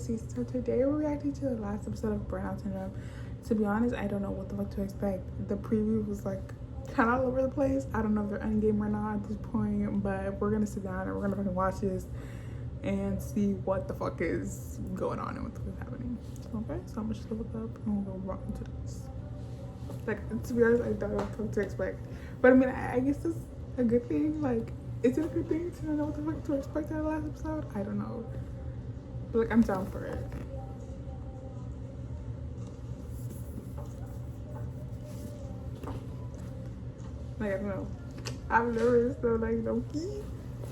Bessie. So today we're reacting to the last episode of Burnout Syndrome. To be honest, I don't know what the fuck to expect. The preview was like kind of all over the place. I don't know if they're endgame or not at this point, but we're gonna sit down and we're gonna fucking watch this and see what the fuck is going on and what the fuck is happening. Okay, so I'm gonna just look up and we'll go rock into this. Like, to be honest, I don't know what to expect. But I mean, I guess it's a good thing. Like, is it a good thing to know what the fuck to expect at the last episode? I don't know. But like, I'm down for it. Like, I don't know. I'm nervous, so like,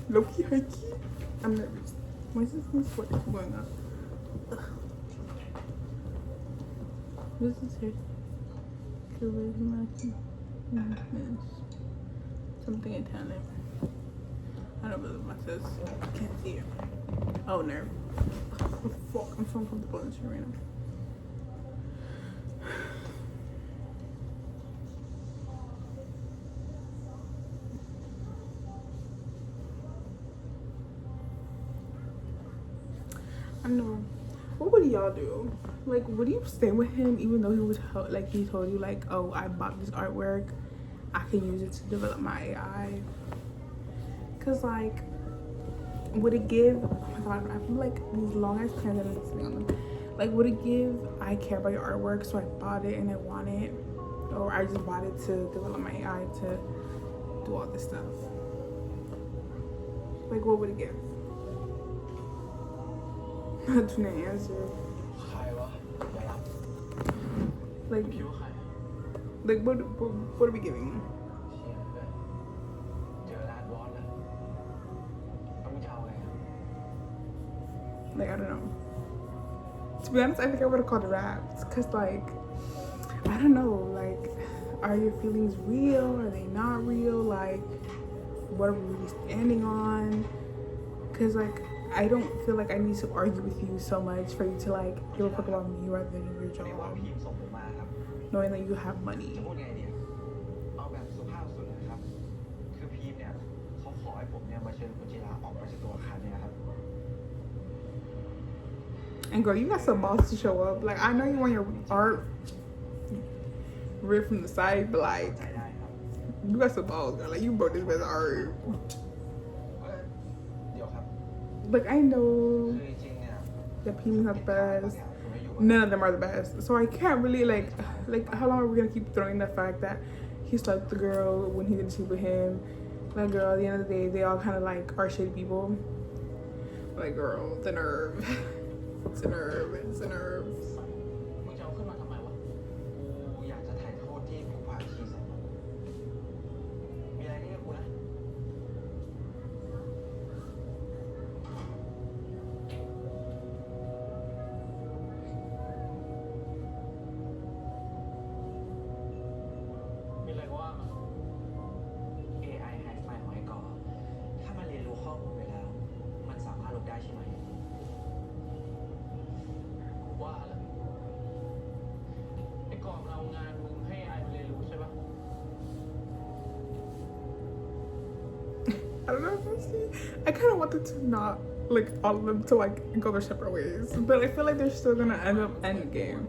low-key, high-key. I'm nervous. Why is this sweat going up? Ugh. This is here. Charisma. Something Italian. I don't believe what it says. I can't see it. Oh, no. Oh, fuck. I'm so uncomfortable in this right now. I know. What would y'all do? Like, would you stay with him even though he was like he told you like, oh, I bought this artwork, I can use it to develop my AI? Cause like, would it give? Oh my god, I feel like these long ass pants that I'm sitting on them. Like, would it give? I care about your artwork, so I bought it and I want it, or I just bought it to develop my AI to do all this stuff. Like, what would it give? That's an answer. Like what are we giving? Like, I don't know. To be honest, I think I would have called it raps, cause like, I don't know. Like, are your feelings real? Are they not real? Like, what are we really standing on? Cause like, I don't feel like I need to argue with you so much for you to like give a fuck about me rather than your job, knowing that you have money. And girl, you got some balls to show up. Like, I know you want your art ripped from the side, but like, you got some balls, girl. Like, you brought this man's art. Like, I know that people's not the best. None of them are the best. So I can't really like how long are we gonna keep throwing the fact that he slept with the girl when he didn't sleep with him? Like, girl, at the end of the day, they all kind of like are shitty people. Like, girl, the nerve. It's a nerve. It's a nerve. I don't know if I see. I kind of wanted to not like all of them to like go their separate ways, but I feel like they're still gonna end up end game.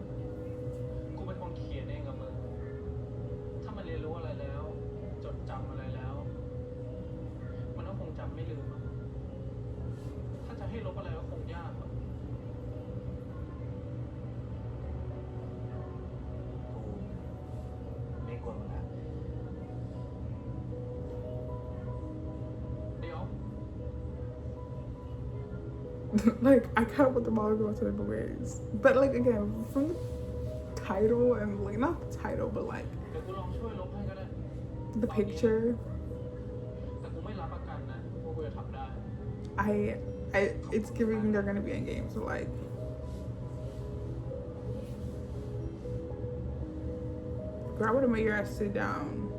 Like, I kind of want them all to go separate ways, but like, again, from the title and like, not the title, but like the picture, it's giving they're gonna be in game. So like, girl, I would have made your ass sit down.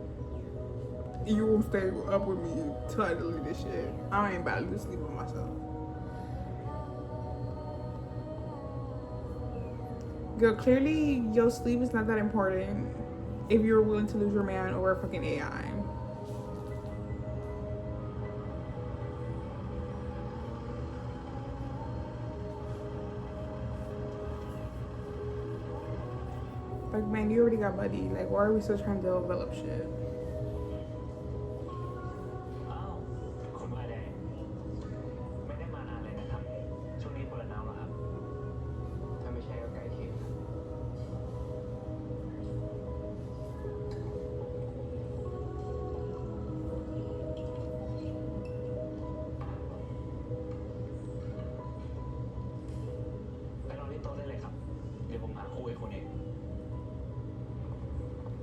You won't stay up with me till I delete this shit. I ain't about to sleep with myself. Girl, clearly your sleep is not that important if you're willing to lose your man over a fucking AI. Like, man, you already got buddy. Like, why are we still trying to develop shit? อ้าวคุณมาแดงไม่ได้มานานเลยนะครับ ช่วงนี้เปิดน้ำเหรอครับ ถ้าไม่ใช่ก็ใกล้เคียงไปรอที่โต๊ะได้เลยครับ เดี๋ยวผมหาคู่ให้คุณเอง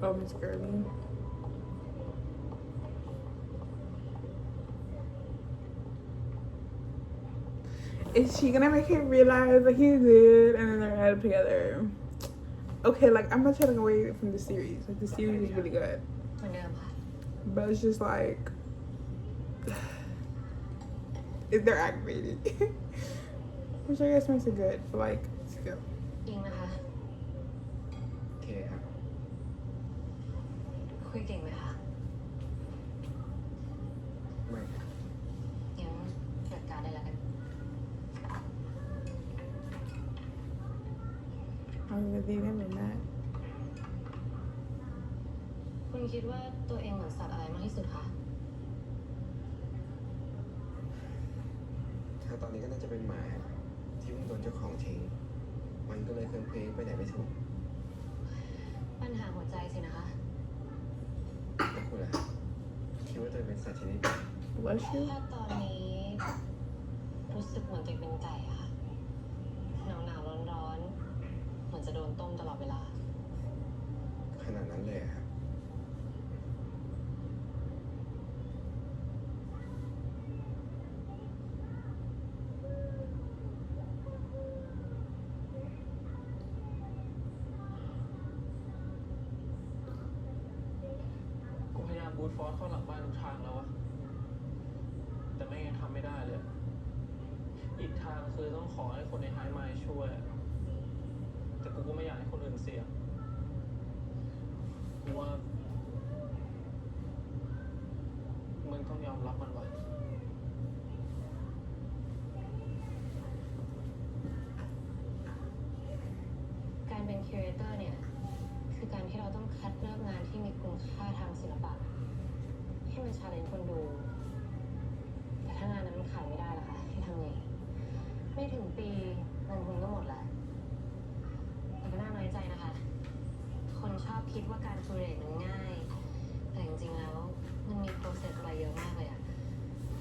Oh, Miss Girly. Is she gonna make him realize that he did and then they're gonna end up together? Okay, like, I'm not taking away from the series. Like, the series is really good. เหมือนเดิมค่ะ But it's just like, they're aggravated. Which I guess makes it good, but like, still. จริงนะคะ โอเคครับ คุยเก่งไหมคะ ไม่ งั้นจัดการได้แล้วกัน I'm gonna leave him in that. คุณคิดว่าตัวเองเหมือนสัตว์อะไรมากที่สุดคะ ถ้าตอนนี้ก็น่าจะเป็นหมาที่เพิ่งโดนเจ้าของทิ้ง มันก็เลยเคลิ้มเพลงไปไหนไม่ถูก ปัญหาหัวใจสินะคะ แล้วคุณล่ะคิดว่าตัวเองเป็นสัตว์ชนิดไหน Bless you. ถ้าตอนนี้รู้สึกเหมือนตัวเองเป็นไก่อะค่ะหนาวๆร้อนๆเหมือนจะโดนต้มตลอดเวลา ขนาดนั้นเลยอะครับ กูพยายามบูทฟอร์สเข้าหลังบ้านทุกทางแล้วอะแต่ไม่งั้นทำไม่ได้เลย อีกทางคือต้องขอให้คนในไฮไมล์ช่วย แต่กูก็ไม่อยากให้คนอื่นเสี่ยงกูว่ามึงต้องยอมรับมันไว้ การเป็นคิวเรเตอร์เนี่ย คือการที่เราต้องคัดเลือกงานที่มีคุณค่าทางศิลปะ ให้มันชาเลนจ์คนดู แต่ถ้างานนั้นมันขายไม่ได้ล่ะคะให้ทำไง ไม่ถึงปีเงินคุณก็หมดละแต่ก็น่าน้อยใจนะคะ คนชอบคิดว่าการคูเรตมันง่าย แต่จริงๆแล้วมันมีโปรเซสอะไรเยอะมากเลยอะ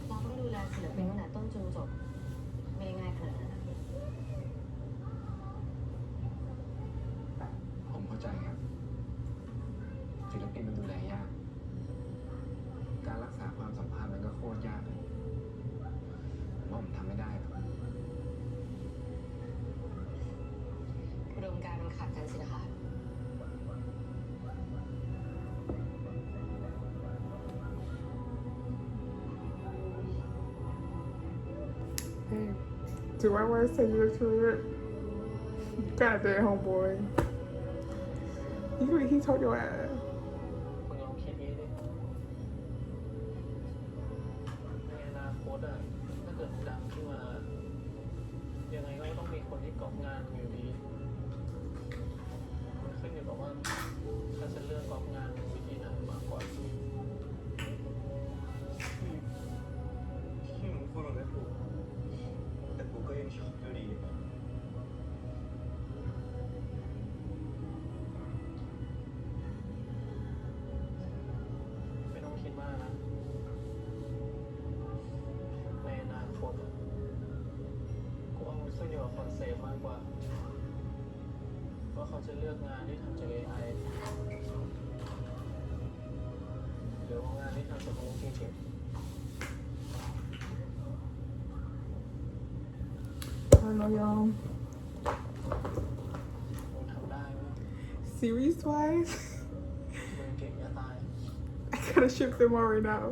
เราต้องดูแลศิลปินตั้งแต่ต้นจนจบ ไม่ได้ง่ายขนาดนั้นนะ ผมเข้าใจครับ ศิลปินมันดูแลยาก การรักษาความสัมพันธ์มันก็โคตรยากเลยผมว่าผมทำไม่ได้หรอก อุดมการณ์มันขัดกันสินะคะ Hey, do I want to say your career? You got that, homeboy. He told your ass. มึงลองคิดนี้ดิ ในอนาคตอะถ้าเกิดดังขึ้นมา ยังไงก็ต้องมีคนที่ก๊อปงานอยู่ดี มันขึ้นอยู่กับว่าถ้าฉันเลือกก๊อปงานวิธีไหนมากกว่า ที่มึงพูดมันก็ถูก แต่กูก็ยังช็อกอยู่ดี ไม่ต้องคิดมากนะ ในอนาคตอะกูว่ามันขึ้นอยู่กับคอนเซปต์มากกว่า ว่าเขาจะเลือกงานที่ทำจาก AI หรือว่างานที่ทำจากมนุษย์จริง I don't know, y'all. ๆมึงทำได้ไหม Series wise, มึงเก่งจะตาย I gotta ship them all right now.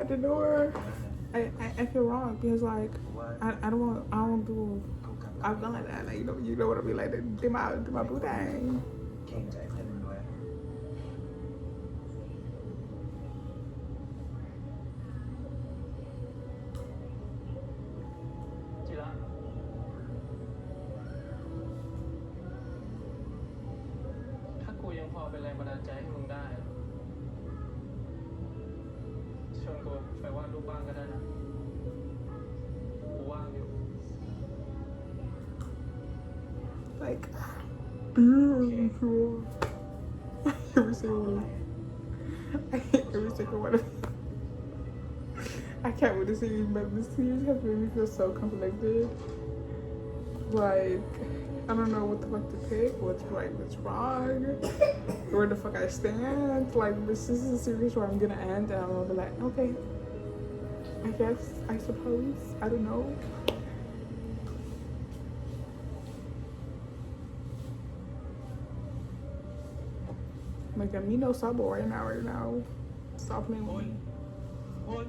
The door. I feel wrong because like I don't want to do. I've done like that. Like you know what I mean. Like they my boo thing. เก่งใจเพื่อนมึงด้วย จิระ เป็นแรงบันดาลใจให้มึงได้ชวนกูไปวาดรูปบ้างก็ได้นะกูว่างอยู่ Like, beautiful. Every single one. I hate every single one of them. I can't wait to see you, but this series has made me feel so conflicted. Like, I don't know what the fuck to pick, what's right, what's wrong, where the fuck I stand. Like, this is a series where I'm gonna end and I'm gonna be like, okay, I guess, I suppose, I don't know. Like, I'm no sabo right now. Stop playing with me. คุณ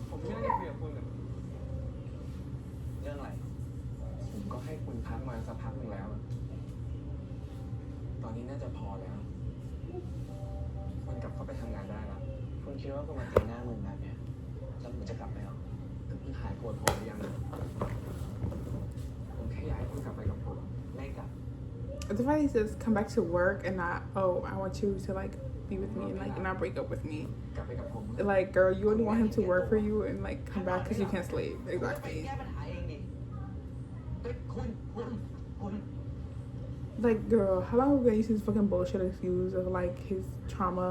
ผมไม่ได้คุยกับคุณอะเรื่องอะไร ผมก็ให้คุณพักมาสักพักหนึ่งแล้ว ตอนนี้น่าจะพอแล้ว คุณกลับเข้าไปทำงานได้แล้ว คุณคิดว่าคุณมาตีหน้ามึงแบบเนี้ยแล้วมึงจะกลับไปหรอคุณหายปวดหัวหรือยังผมแค่อยากให้คุณกลับไปกับผมไม่กลับ The fact he says come back to work and not, oh, I want you to like be with me and like not break up with me. กลับไปกับผม Like, girl, you only want him to work for you and like come back because you can't sleep. Exactly. แก้ปัญหาเองดิเฮ้ยคุณ Like, girl, how long are we gonna use his fucking bullshit excuse of like his trauma?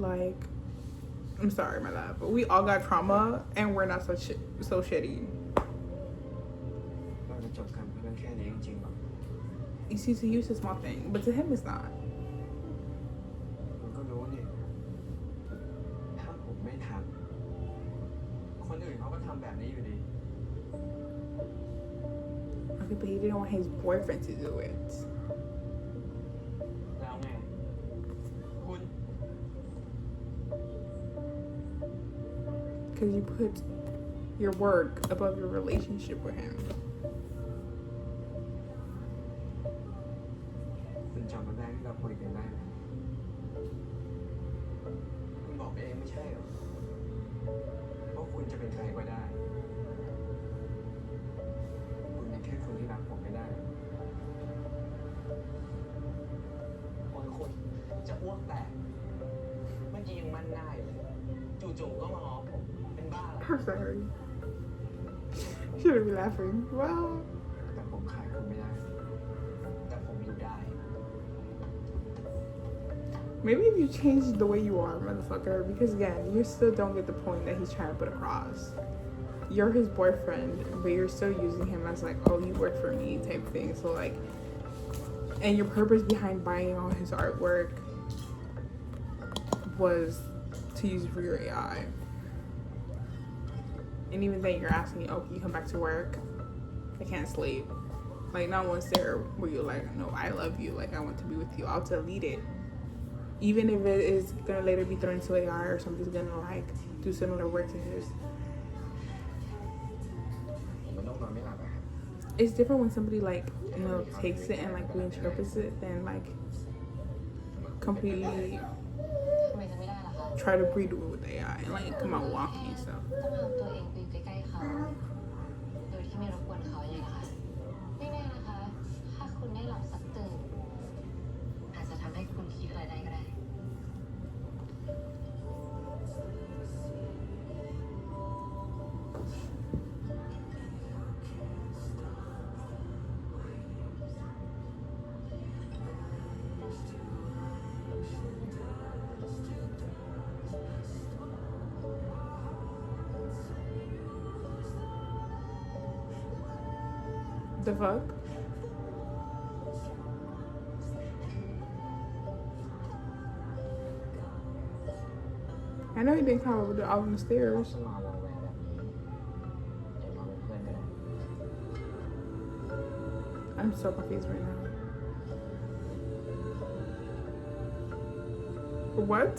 Like, I'm sorry, my love, but we all got trauma and we're not so shitty. เราจะจบกันเพื่อนแค่นี้จริงๆหรอ You see, to you it's a small thing, but to him it's not. คุณก็รู้นี่ถ้าผมไม่ทำคนอื่นเขาก็ทำแบบนี้อยู่ดี Okay, but he didn't want his boyfriend to do it. แล้วไงคุณ Because you put your work above your relationship with him. คุณจำวันแรกที่เราคุยกันได้ไหมคุณบอกเองไม่ใช่เหรอว่าคุณจะเป็นใครก็ได้ คุณเป็นแค่คนที่รักผมไม่ได้โอ้ยคุณจะอ้วกแตกเมื่อกี้ยังมั่นได้เลยจู่ๆก็มาง้อผมเป็นบ้าเหรอ I'm sorry. Shouldn't be laughing. Well, แต่ผมขายคุณไม่ได้ แต่ผมอยู่ได้ maybe if you change the way you are, motherfucker, because again, you still don't get the point that he's trying to put across. You're his boyfriend, but you're still using him as like, oh, you work for me type thing. So like, and your purpose behind buying all his artwork was to use it for your AI. And even then you're asking, oh, can you come back to work? I can't sleep. Like, not once there where you're like, no, I love you. Like, I want to be with you. I'll delete it. Even if it is gonna later be thrown into AI or somebody's gonna like do similar work to his. ผมมันต้องนอนไม่หลับอะครับ It's different when somebody like, you know, takes it and like reinterprets it than like completely ทำไมจะไม่ได้ล่ะคะ try to redo it with AI and like come out wonky and stuff. ต้องเอาตัวเองไปอยู่ใกล้ๆเขาโดยที่ไม่รบกวนเขาอย่างไรนะคะไม่แน่นะคะ ถ้าคุณได้หลับสักตื่นอาจจะทำให้คุณคิดอะไรได้ก็ได้ The fuck? I know he didn't come over out on the stairs. ต้องนอนระแวงแบบนี้เดี๋ยวเราเป็นเพื่อนกัน I'm so confused right now. What?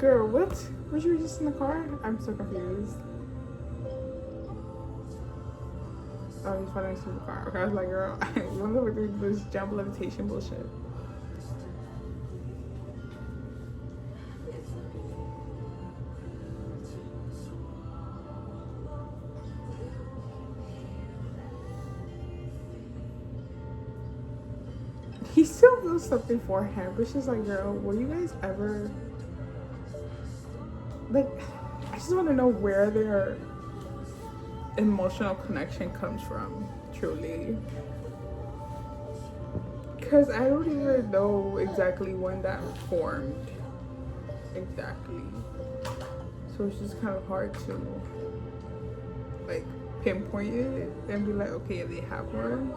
Girl, what? Were you just in the car? I'm so confused. Oh, he's falling into the car. Okay, I was like, girl, you want to look at this jump levitation bullshit. he still feels something for him, but she's like, girl, were you guys ever like? I just want to know where their emotional connection comes from, truly, because I don't even know exactly when that formed exactly. So it's just kind of hard to like pinpoint it and be like, okay, they have one.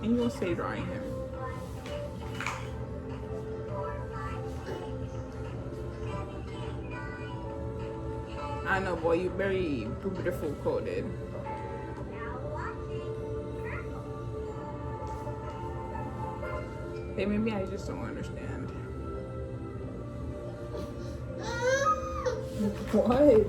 And you'll stay drawing him. I know, boy, you very beautiful coded. Hey, maybe I just don't understand. What?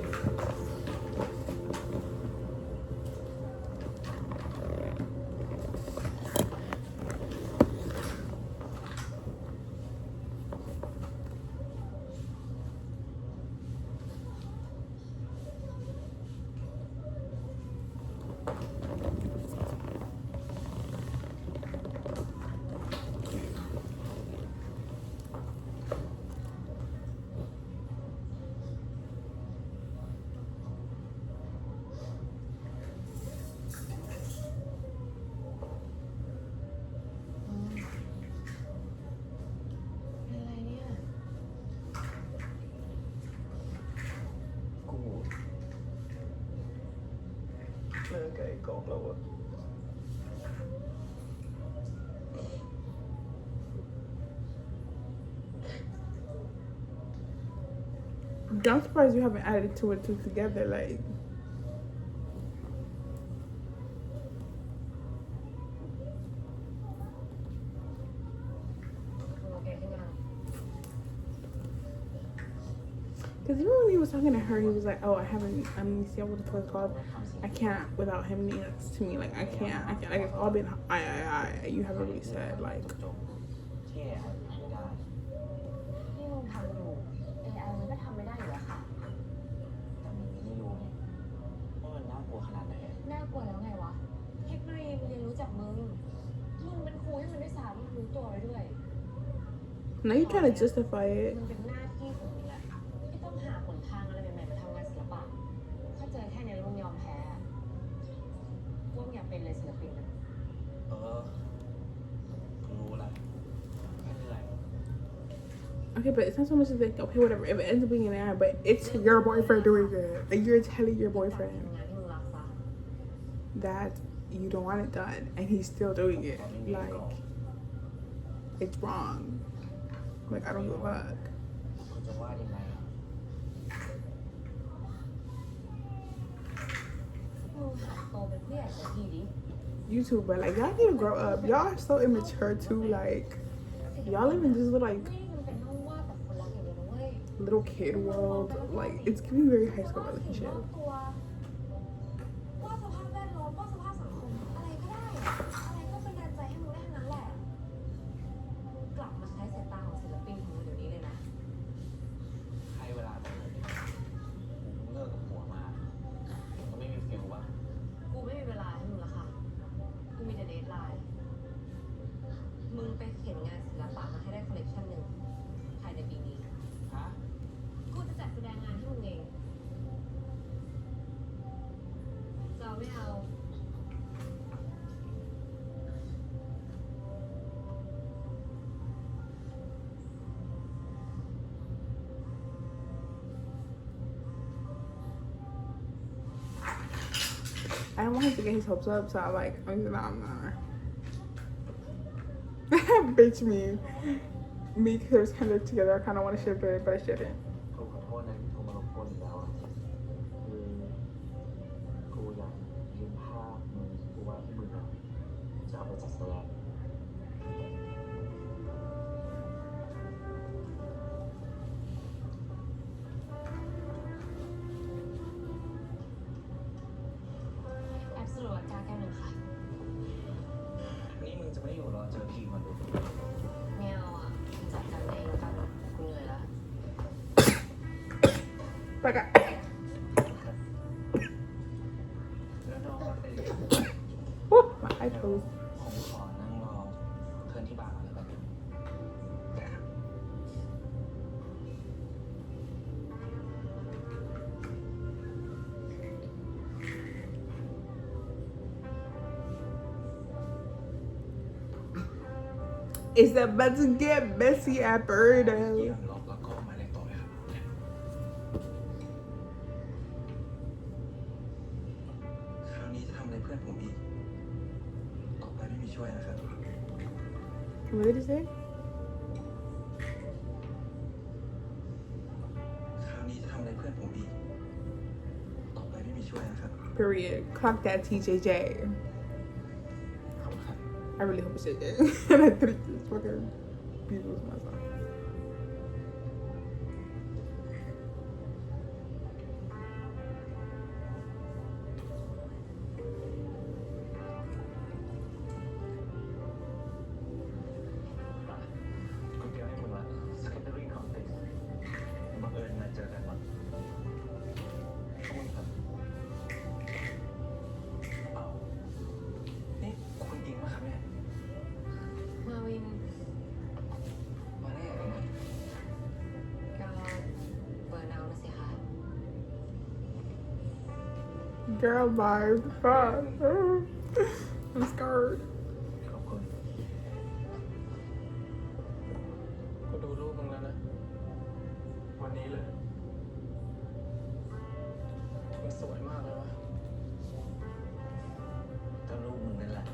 Okay, go blow up. I'm surprised you haven't added two and two together, like. Because even when he was talking to her, he was like, oh, I haven't, let me see what the fuck called. I can't without him next to me. Like, I can't. Like, it's all been, you haven't really said, like. ที่ AI ทำไม่ได้ ที่มึงทำอยู่ AI มันก็ทำไม่ได้อยู่แล้วค่ะ แต่มึงไม่รู้ไงว่ามันน่ากลัวขนาดไหน น่ากลัวแล้วไงวะ เทคโนโลยีมันเรียนรู้จากมึง มึงเป็นครูให้มันด้วยซ้ำรู้ตัวไว้ด้วย Now you're trying to justify it. มันเป็นหน้าที่ของมึงแหละที่ต้องหาหนทางอะไรใหม่ๆมาทำงานศิลปะถ้าเจอแค่นี้แล้วมึงยอมแพ้พวกมึงอยากเป็นเลยศิลปินอะ กูรู้แหละแค่เหนื่อย Okay, but it's not so much as like, okay, whatever. If it ends up being an AI, but it's your boyfriend doing it. Like, you're telling your boyfriend ทำงานที่มึงรักซะ that you don't want it done, and he's still doing it. Like, it's wrong. Like, I don't give a fuck. กูจะว่ายังไง มึงหัดโตเป็นผู้ใหญ่สักทีดิ You too, but like, y'all need to grow up. Y'all are so immature too. Like, y'all live in this little, like, ไม่ได้มันเป็นต้องวาดแต่คนรักอย่างเดียวนะเว้ย little kid world. Like, it's giving me very high school relationship. ตัวว่าสภาพแวดล้อมว่าสภาพสังคมอะไรก็ได้อะไรก็เป็นแรงใจให้มึงได้ทั้งนั้นแหละกลับมาใช้สายตาของศิลปินของมึงเดี๋ยวนี้เลยนะ ให้เวลาไปเลยกูเพิ่งเลิกกับผัวมามึงก็ไม่มีฟิลวะ กูไม่มีเวลาให้มึงละค่ะกูมีแต่เดทไลน์มึงไปเขียนงานศิลปะมาให้ได้คอลเลกชันหนึ่งภายในปีนี้ ฮะ กูจะจัดแสดงงานให้มึงเองจะเอาไม่เอา I don't want him to get his hopes up, so I'm like, I'm not. Bitch me. Me, because kind of together, I kind of want to ship it, but I shouldn't. กูขอโทษนะที่โทรมารบกวนอีกแล้วอะคือกูอยากยืมภาพมึงกูว่าที่มึงอะจะเอาไปจัดแสดง แอบสรุปอาการแก้วหนึ่งค่ะ นี่มึงจะไม่อยู่รอเจอพี่มาดู ไม่เอาอ่ะจัดการเองแล้วกันกูเหนื่อย like I แล้วน้องมาเป็น Woo, my eye closed. ผมขอนั่งรอเพื่อนที่บ้านก่อนแล้วกันได้ครับ It's about to get messy at เยี่ย Burnout. มล็อกแล้วก็หมายเลขต่อเลยครับคราวนี้จะทำอะไรเพื่อนผมอีกต่อไปไม่มีช่วยนะครับ What did he say? คราวนี้จะทำอะไรเพื่อนผมอีกต่อไปไม่มีช่วยนะครับ Period. Clock that TJJ. ขอบคุณครับ I really hope it's JJ. And I think it's fucking beautiful to myself.ก๋วยเตี๋ยวให้มึงละ Scattering Contest บังเอิญมาเจอกันวะขอบคุณครับเอานี่คุณอิงมาครับเนี่ย มาวิน มาได้ยังไง ก็เบิร์นเอาท์นะสิคะ Girl, bye. Fuck. I'm scared. ขอบคุณ กูดูรูปมึงแล้วนะ วันนี้เลยมันสวยมากเลยวะ ก็ลูกมึงนั่นแหละ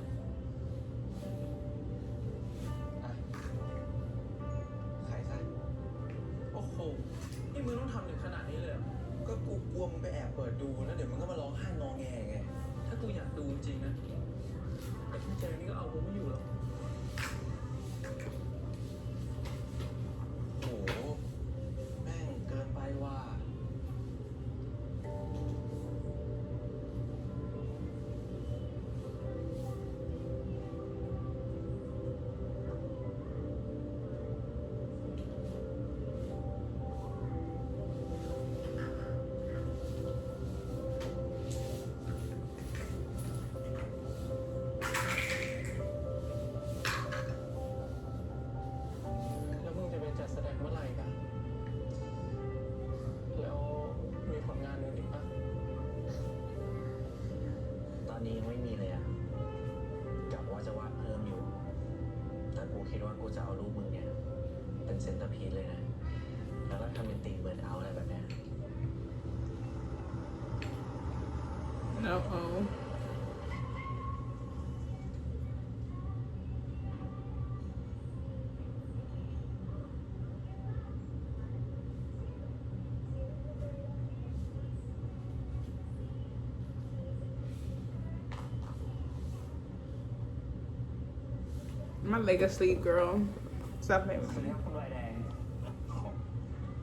อ่ะขายซะ โอ้โห นี่มึงต้องทำถึงขนาดนี้เลยเหรอ ก็กูกลัวมึงไปแอบเปิดดูแล้วเดี๋ยวมึงก็มาร้องไห้งอแงไง ถ้ากูอยากดูจริงๆนะแต่พี่เจนี่ก็เอากูไม่อยู่หรอก โห แม่งเกินไปว่ะ แล้วมึงจะไปจัดแสดงเมื่อไหร่กัน แล้วมีผลงานอื่นอีกปะ ตอนนี้ยังไม่มีเลยอ่ะกะว่าจะวาดเพิ่มอยู่ แต่กูคิดว่ากูจะเอารูปมึงเนี่ย เป็นเซนเตอร์พีซเลยนะ แล้วก็ทำเป็นตีมเบิร์นเอาท์อะไรแบบเนี้ย Uh-oh. My leg asleep, girl. Stop สวัส making ดี me. ครับคุณวายแดง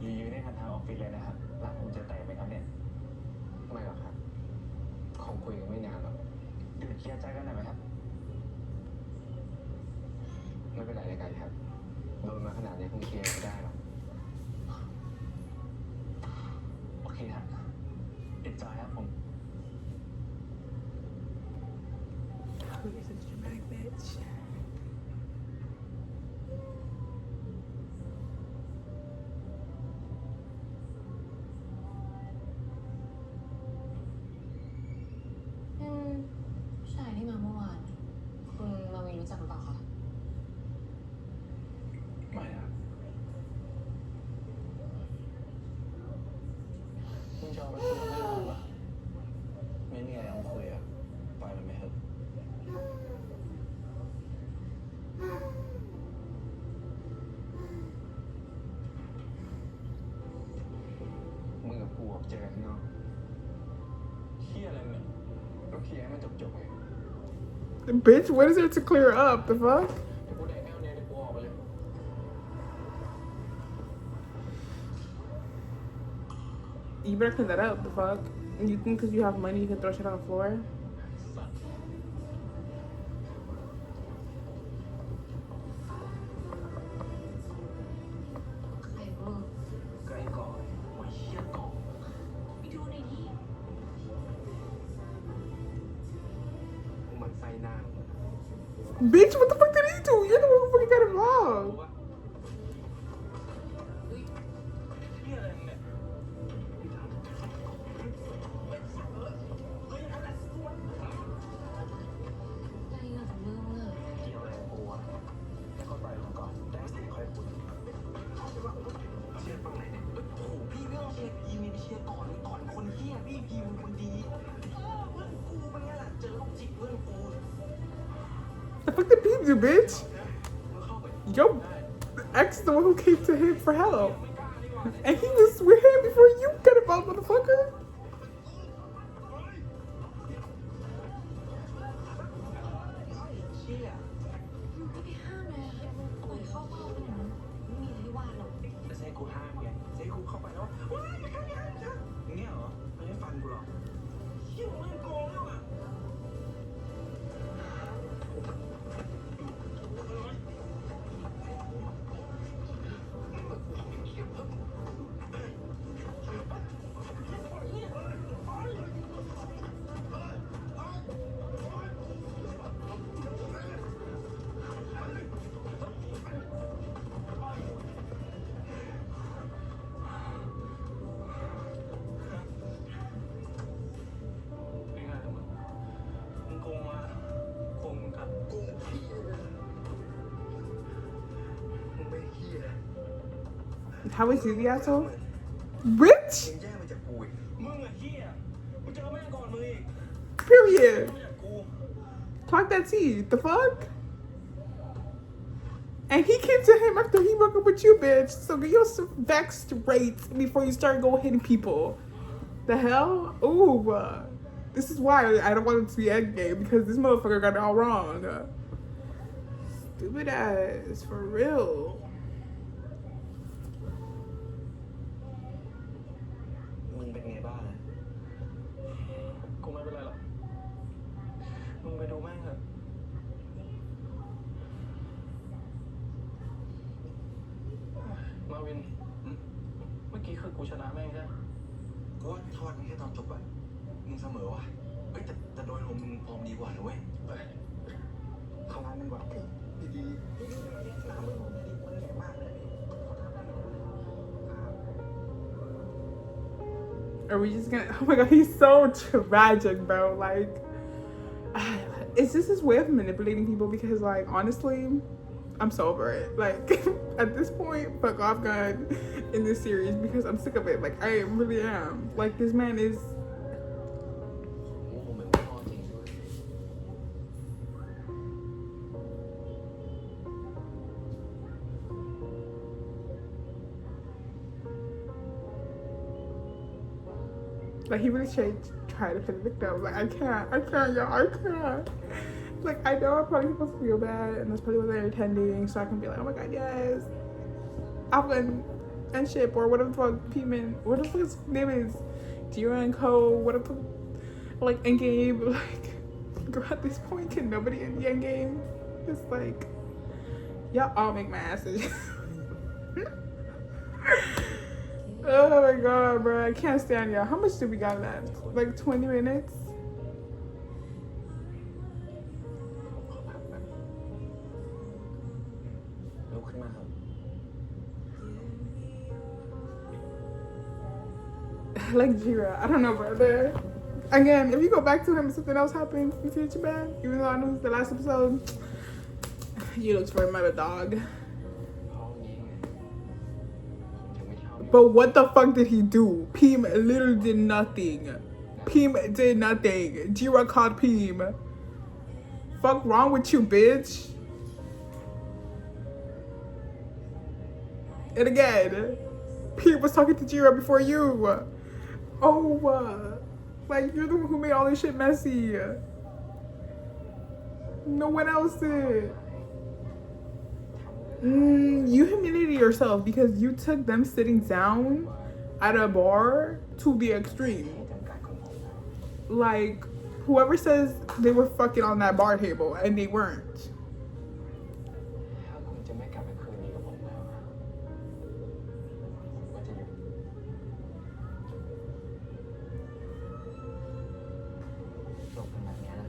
ยืนได้ทันทางออฟฟิศเลยนะครับหลังผมจะแตะไหมครับเนี่ย ไม่หรอกครับ คงคุยกันไม่นานหรอกเดี๋ยวเคลียร์ใจกันหน่อยไหมครับ ไม่เป็นไรเลยกันครับ โดนมาขนาดนี้คงเคลียร์ไม่ได้หรอก โอเคครับเอ็นจอยครับผม Who is this dramatic bitch? ผู้ชายที่มาเมื่อวาน คุณมาวินรู้จักหรือเปล่าคะ ไม่ครับ มึงจะเอาไปคุยกับแม่มึงปะ ไม่มีอะไรต้องคุยอ่ะปล่อยมันไปเถอะมึงกับกูออกเจอกันข้างนอก เฮียอะไรเนี่ย ก็เคลียร์ให้มันจบๆไง Bitch, what is there to clear up? The fuck? เดี๋ยวกูแดกแก้วเนี่ยเดี๋ยวกูออกไปเลย You better clean that up. The fuck? You think because you have money you can throw shit on the floor? สัตว์ ใครพูด ก็ไอ้ก่อนไอ้เหี้ยก่อน Bitch, what the fuck did he do? You're the one who fucking got involved. เหี้ยอะไรมึงเนี่ย ใจเรากับมึงอะ เกี่ยวอะไรกับกูอะให้เขาปล่อยมันก่อนได้สิค่อยคุยเชียร์ฝั่งไหนเนี่ยโอ้โหพี่ไม่ต้องเชียร์พีมีไปเชียร์ก่อนคนเฮียพี่พีมันคนดีเพื่อนกูเป็นไงล่ะเจอลูกจิกเพื่อนกู The fuck did Pete do, bitch? มึงเข้าไป Yo, the ex is the one who came to him for help. And he was with him before you got involved, motherfucker. เชี่ย มึงก็ไปห้ามเลยปล่อยเข้าเป้าไปหน่อยไม่มีอะไรให้ว่าหรอก จะให้กูห้ามไงจะให้กูเข้าไปแล้วว้ายไม่ได้อย่างเงี้ยเหรอไม่ให้ฟันกูหรอกเชี่ยมึงโกงแล้วอ่ะ เป็นไงล่ะมึงโกงมาโกงมึงกลับ กูพี่มึงไม่เฮีย How is he the asshole? Rich? มึงแย่มาจากกูอีก มึงอะเหี้ยกูเจอแม่งก่อนมึงอีก Period. มาจากกู Talk that tea. The fuck? And he came to him after he broke up with you, bitch. So get your back straight before you start going hitting people. The hell? Ooh. This is why I don't want it to be endgame, because this motherfucker got it all wrong. Stupid ass. For real. มึงเป็นไงบ้างอะ กูไม่เป็นไรหรอก มึงไปดูแม่งเถอะ มาวิน เมื่อกี้คือกูชนะแม่งใช่ไหม กูว่าทอดมึงแค่ตอนจบอะมึงเสมอว่ะเฮ้ยแต่โดยรวมมึงฟอร์มดีกว่านะเว้ยเข้าร้านกันดีกว่าดีๆน้ำมึงมันใหญ่มากเลย Are we just gonna? Oh my god, he's so tragic, bro. Like, it's just his way of manipulating people. Because, like, honestly, I'm so over it. Like, at this point, fuck off, God, in this series because I'm sick of it. Like, I really am. Like, this man is. โอ้โหเหมือนพ่อจริงด้วย Like, he really tried to play the victim. Like, I can't, y'all, I can't. Like, I know I'm probably supposed to feel bad, and that's probably what they're intending, so I can be like, oh my god, yes. Alvin and ship, or whatever the fuck, P-Man, what the fuck his name is, Jira and Co, whatever the fuck, like, Endgame, like, girl, at this point, can nobody in the Endgame? It's like, y'all all make my asses. Oh my god, bro. I can't stand y'all. How much do we got left? Like 20 minutes? ลุกขึ้นมาครับ Like Jira. I don't know, brother. Again, if you go back to him and something else happens in the future, man, even though I know it's the last episode, you look for another dog. เพราะงี้ไงผมถึงไม่ชอบ But what the fuck did he do? Pim literally did nothing. Pim did nothing. Jira called Pim. Fuck wrong with you, bitch? And again, Pim was talking to Jira before you. Oh, like you're the one who made all this shit messy. No one else did. You humiliated yourself because you took them sitting down at a bar to the extreme. จำกัดของผมนะ Like, whoever says they were fucking on that bar table and they weren't. ถ้าคุณจะไม่กลับไปคืนนี้กับผมแล้วผมก็จะอยู่จบกันแบบนี้นะ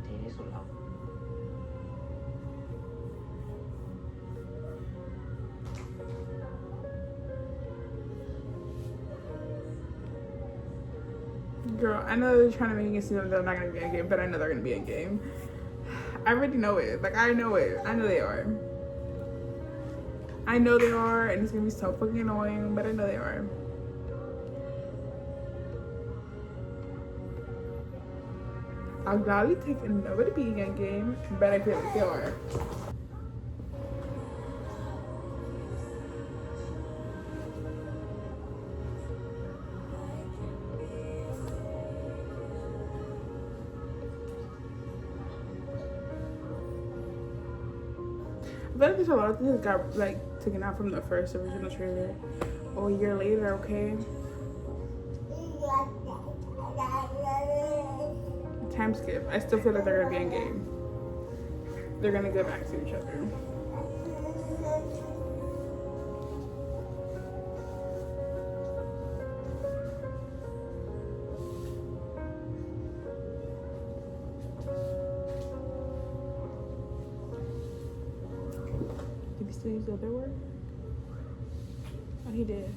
ดีที่ Girl, I know they're trying to make it seem like they're not gonna be in game, but I know they're gonna be in game. I already know it. Like, I know it. I know they are. I know they are, and it's gonna be so fucking annoying, but I know they are. I'll gladly take another being in game, but I feel like they are. I feel like there's a lot of things that got like taken out from the first original trailer. Oh, a year later, okay. Time skip. I still feel like they're gonna be in game. They're gonna go back to each other. Did he still use the other word? Oh, he did.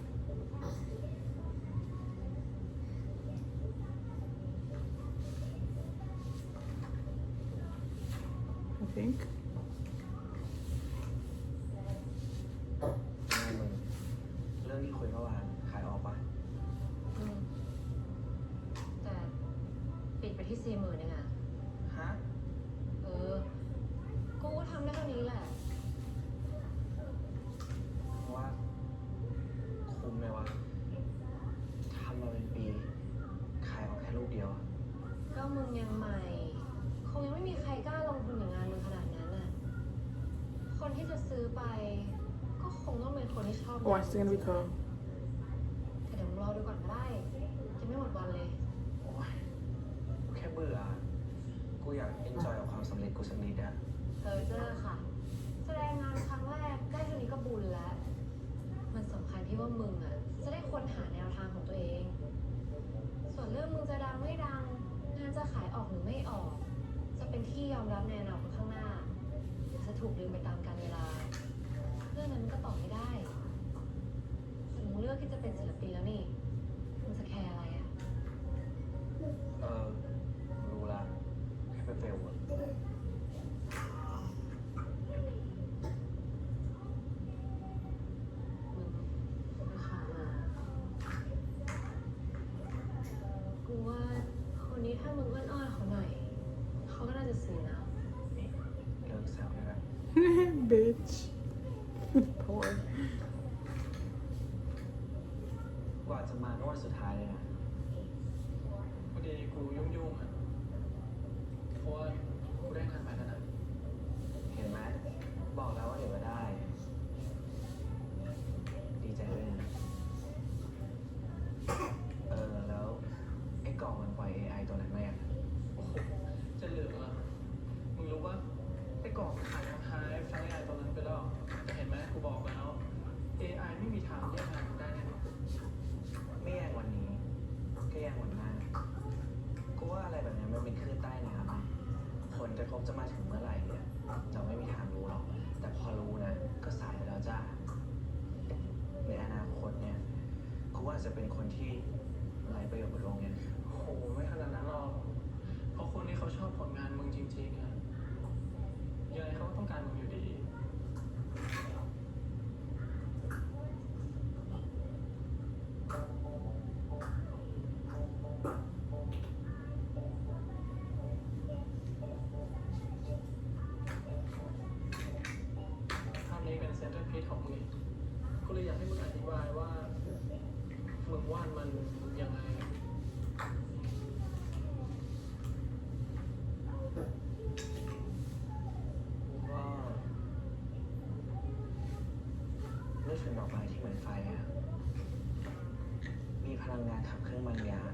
I think. ไงมึงเรื่องที่คุยเมื่อวานขายออกปะ แต่ปิดไปที่ 40,000 เองอะ ฮะ กูก็ทำได้เท่านี้แหละ ว่าคุ้มไหมวะทำมาเป็นปีขายออกแค่ลูกเดียวอะ ก็มึงยังใหม่ คงยังไม่มีใครกล้าลงทุนอย่างงานมึงขนาดนั้นน่ะ คนที่จะซื้อไป ก็คงต้องเป็นคนที่ชอบ Oh, it's gonna be cool. แต่เดี๋ยวมึงรอดูก่อนก็ได้จะไม่หมดวันเลย โอ้ยกูแค่เบื่อกูอยากเอนจอยกับความสำเร็จกูสักนิดอะ เจอค่ะ แสดงงานครั้งแรกได้เท่านี้ก็บุญแล้ว มันสำคัญที่ว่ามึงอ่ะ จะได้ค้นหาแนวทางของตัวเอง ส่วนเรื่องมึงจะดังไม่ดัง งานจะขายออกหรือไม่ออก จะเป็นที่ยอมรับในอนาคตข้างหน้าหรือจะถูกลืมไปตามกาลเวลา เรื่องนั้นมันก็ตอบไม่ได้แต่มึงเลือกที่จะเป็นศิลปินแล้วนี่ มึงจะแคร์อะไรอ่ะ รู้ละแค่ไปเฟลอะ มึงขามากูว่าคนนี้ถ้ามึงอ้อนๆเขาหน่อย เขาก็น่าจะซื้อนะ นี่เลิกแซวได้แล้ว Bitch. Poor. กว่าจะมาก็วันสุดท้ายเลยนะ พอดีกูยุ่งๆอ่ะเพราะว่ากูได้งานใหม่แล้วนะ เห็นไหมบอกแล้วว่าเดี๋ยวก็ได้ ดีใจด้วยนะแล้วไอ้กล่องมันปล่อย AI ตัวนั้นมายัง โอ้โหจะเหลือมึงรู้ว่าไอ้กล่องขายทั้งไฮฟ์ทั้ง AI ตอนนั้นไปแล้วแต่เห็นไหมกูบอกแล้ว AI ไม่มีทางแย่งงานมึงได้แน่นอน ไม่แย่งวันนี้ก็แย่งวันหน้ากูว่าอะไรแบบนี้มันเป็นคลื่นใต้น้ำอะผลกระทบจะมาถึงเมื่อไหร่เนี่ยเราไม่มีทางรู้หรอก แต่พอรู้นะก็สายไปแล้วจ้าในอนาคตเนี่ยกูว่าจะเป็นคนที่ไร้ประโยชน์บนโลกเนี่ย โอ้โหไม่ขนาดนั้นหรอกเพราะคนที่เขาชอบผลงานมึงจริงๆอะยังไงเขาก็ต้องการมึงอยู่ดี ภาพนี้เป็นเซนเตอร์พีซของมึงกูเลยอยากให้มึงอธิบายว่ามึงวาดมันยังไง กูก็นึกถึงดอกไม้ที่เหมือนไฟอะมีพลังงานขับเคลื่อนบางอย่าง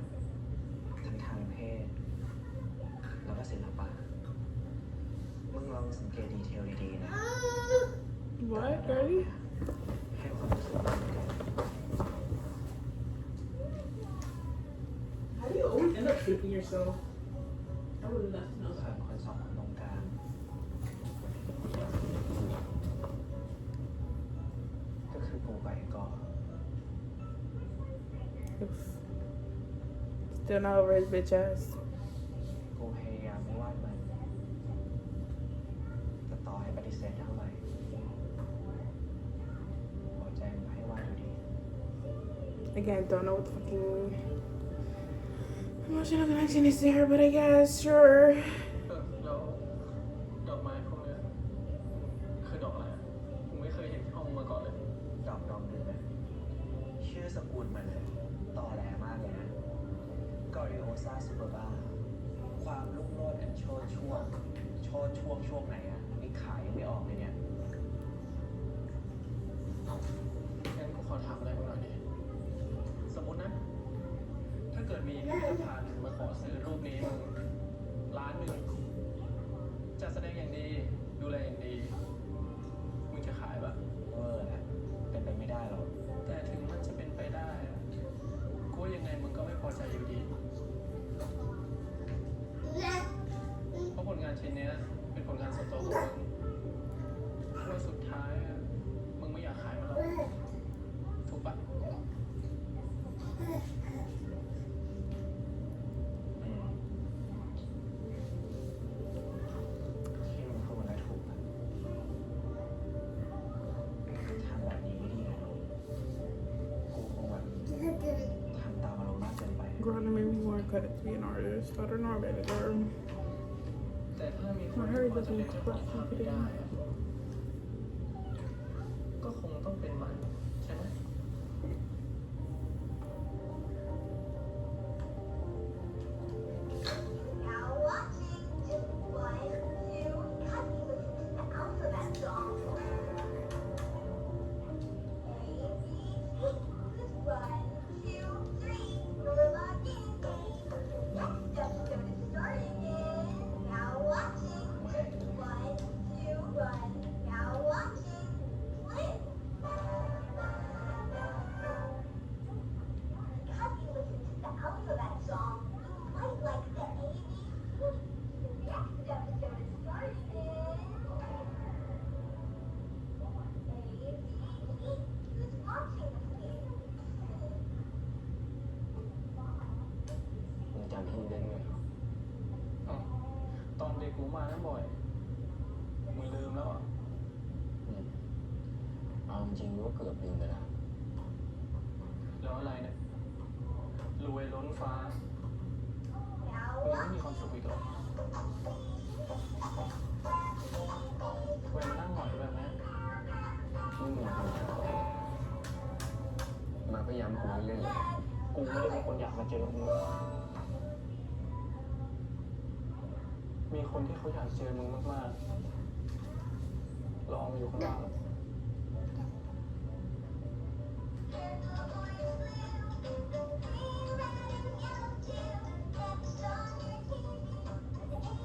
ทั้งทางเพศ แล้วก็ศิลปะมึงลองสังเกตดีเทลดีๆนะ What, Daddy? ให้ความรู้สึกมันเกิด How do you always end up shooting yourself? I would love to know ส่วน that. คนสองคนตรงกลางก็คือกูกับไอ้กอ It's Still not over his bitch ass. กูพยายามไม่วาดมันแต่ต่อให้ปฏิเสธเท่าไหร่หัวใจมันให้วาดอยู่ดี Again, don't know what the fucking emotional connection is there, but I guess sure. แล้วดอกไม้พวกเนี้ยคือดอกอะไรอะกูไม่เคยเห็นที่ห้องมาก่อนเลย ดอกดูไหมชื่อสกุลมันเลยต่อแหลมากเลยนะกอริโอซาซูเปอร์บาความลุ่งโลดอันโชดช่วงช่วงไหนอ่ะนี่ขายยังไม่ออกเลยเนี่ย งั้นกูขอถามอะไรมึงหน่อยดิสมมตินะ ถ้าเกิดมีพิพิธภัณฑ์มาขอซื้อรูปนี้มึง1,000,000จัดแสดงอย่างดี ดูแลอย่างดี มึงจะขายปะ เวอร์แหละเป็นไปไม่ได้หรอก แต่ถึงมันจะเป็นไปได้อะกูว่ายังไงมึงก็ไม่พอใจอยู่ดี เพราะผลงานชิ้นเนี้ยเป็นผลงานส่วนตัวของมึงว่าสุดท้ายอะมึงไม่อยากขายมันหรอกถูกปะ อืมที่มึงพูดมันก็ถูกอะทำแบบนี้ไม่ดีนะน้องกูคงแบบทำตามอารมณ์มากเกินไป Girl, that made me want to cut it to be an artist. I don't know, baby girl. แต่ถ้ามีคนที่พอจะเป็นเจ้าของภาพไม่ได้อะก็คงต้องเป็นมันใช่ไหม Now watching 1, 2, cut me listen to the alphabet song. A, B, C, 1, 2, 3, we're locked in. Next episode is starting in. Now watching 1, 2, 1. Now watching flip. Cut me listen to the alphabet song. You might like the A, B, C. Next episode is starting in. A, B, C. Who's watching with me? มึงจำที่มึงเล่นไงเหรอ อ้าวตอนเด็กกูมานั่นบ่อย มึงลืมแล้วเหรอ่ะ อืมเอาจริงๆก็เกือบลืมไปแล้ว แล้วอะไรเนี่ย รวยล้นฟ้า Now มึงยังไม่มี watching. ความสุขอีกเหรอทำไมมานั่งหงอยแบบนี้ ไม่มีคนอยากมาพยายามคุยเล่นเลย กูไม่ได้เป็นคนอยากมาเจอมึง มีคนที่เขาอยากเจอมึงมากๆ ลองอยู่ข้างล่าง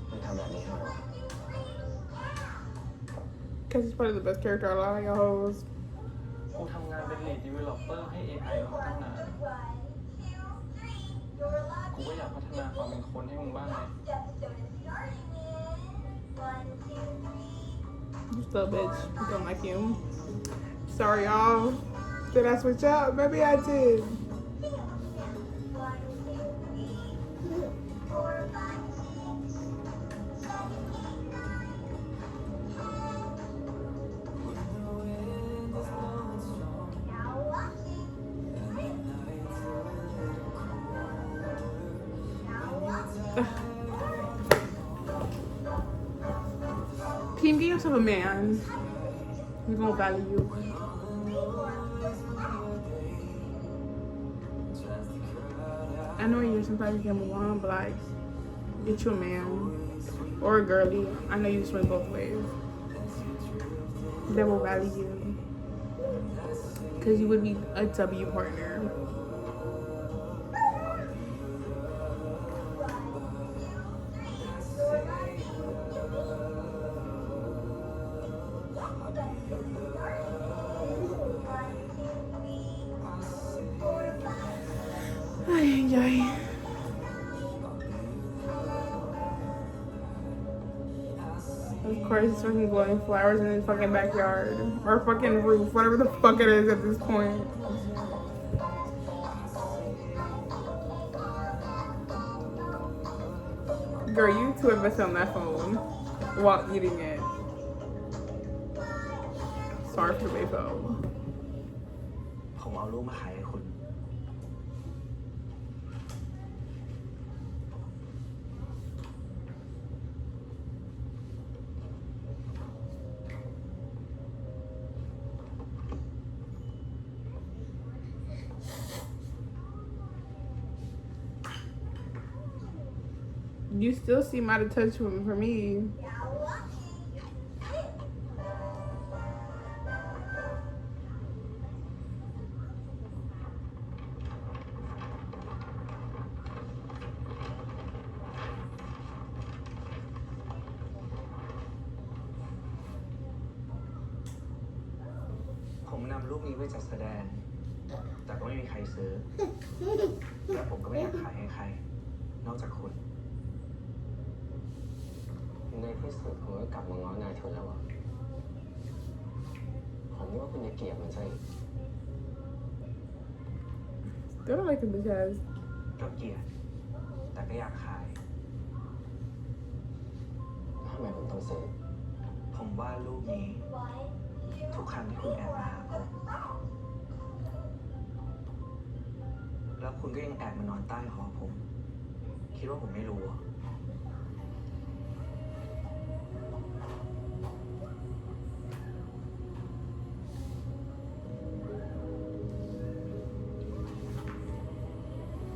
มึงทำแบบนี้ทำไมวะ Because he's probably the best character out of all y'all hoes. กูทำงานเป็น lead developer ให้ AI มาตั้งนาน กูก็อยากพัฒนาความเป็นคนให้มึงบ้างไง You still a bitch. You don't like him. Sorry, y'all. Did I switch up? Maybe I did. Team, get yourself a man. He's gonna value you. I know you sometimes you can move on, but like, get you a man or a girly. I know you swing both ways. They will value you because you would be a W partner. Ay, ay. Of course, it's fucking blowing flowers in his fucking backyard. Or fucking roof, whatever the fuck it is at this point. Girl, you too invested on that phone while eating it. Sorry for the big phone. ผมเอารูปมาขายให้คุณ You still seem out of touch for me.ผมนำรูปนี้ไปจัดแสดง แต่ก็ไม่มีใครซื้อ และผมก็ไม่อยากขายให้ใคร นอกจากคุณ ในที่สุดผมก็กลับมาง้อนายเธอแล้วอะผมนึกว่าคุณจะเกลียดมันซะอีก Still don't like the bitch ass. ก็เกลียด แต่ก็อยากขาย ทำไมผมต้องซื้อ ผมว่ารูปนี้ ทุกครั้งที่คุณแอบมาหาผม แล้วคุณก็ยังแอบมานอนใต้หอผม คิดว่าผมไม่รู้เหรอ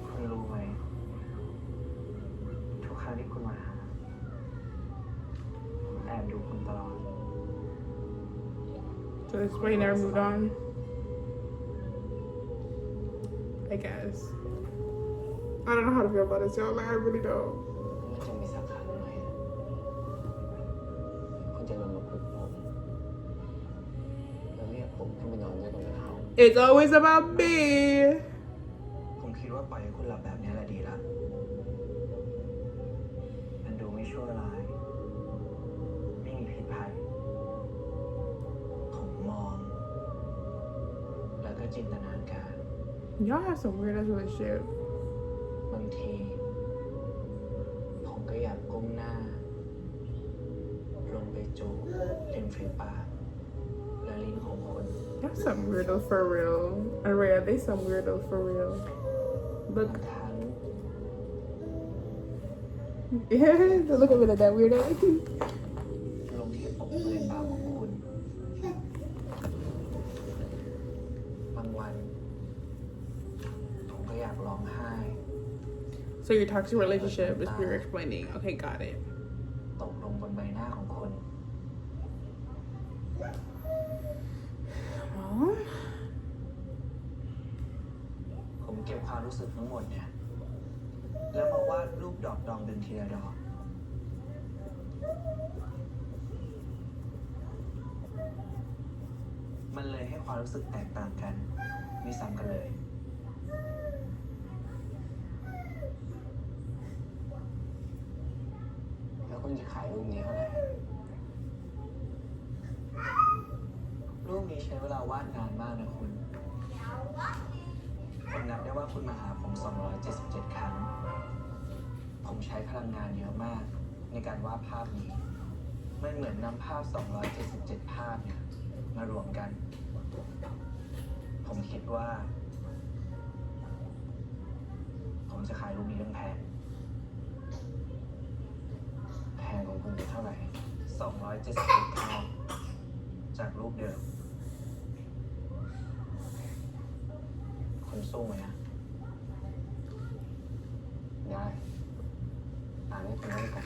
คุณรู้ไหม ทุกครั้งที่คุณมาหาผมแอบดูคุณตลอด So that's why you never moved on. I guess. I don't know how to feel about this, y'all. Like, I really don't. มันจะมีสักครั้งไหมคุณจะลงมาปลุกผมแล้วเรียกผมให้ไปนอนด้วยกันในห้อง It's always about me. ผมคิดว่าปล่อยให้คุณหลับแบบนี้แหละดีละมันดูไม่ชั่วร้าย ไม่มีพิษภัย ผมมอง แล้วก็จินตนาการ Y'all have some weird ass relationship. บางที ผมก็อยากก้มหน้า ลงไปจูบริมฝีปากและลิ้นของคุณ Y'all some weirdos for real. Araya, they some weirdos for real. บา Look. งครั้ง Yeah, don't look at me like that, weirdo. ลงที่อกเลยปากของคุณ บางวัน ผมก็อยากร้องไห้ So your toxic relationship is you're explaining. Okay, got it. ตกลงบนใบหน้าของคุณ Well, ผมเก็บความรู้สึกทั้งหมดเนี่ย แล้วมาวาดรูปดอกดองดึงทีละดอก มันเลยให้ความรู้สึกแตกต่างกัน ไม่ซ้ำกันเลย แล้วคุณจะขายรูปนี้เท่าไหร่ รูปนี้ใช้เวลาวาดนานมากนะคุณ ผมนับได้ว่าคุณมาหาผม 277 ครั้ง ผมใช้พลังงานเยอะมากในการวาดภาพนี้ มันเหมือนนำภาพ 277 ภาพเนี่ยมารวมกัน ผมคิดว่า ผมจะขายรูปนี้แพงแพงของคุณจะเท่าไหร่ 277 ภาพจากรูปเดิม คุณสู้ไหมนะ ได้ตามนี้คุณเล่นกัน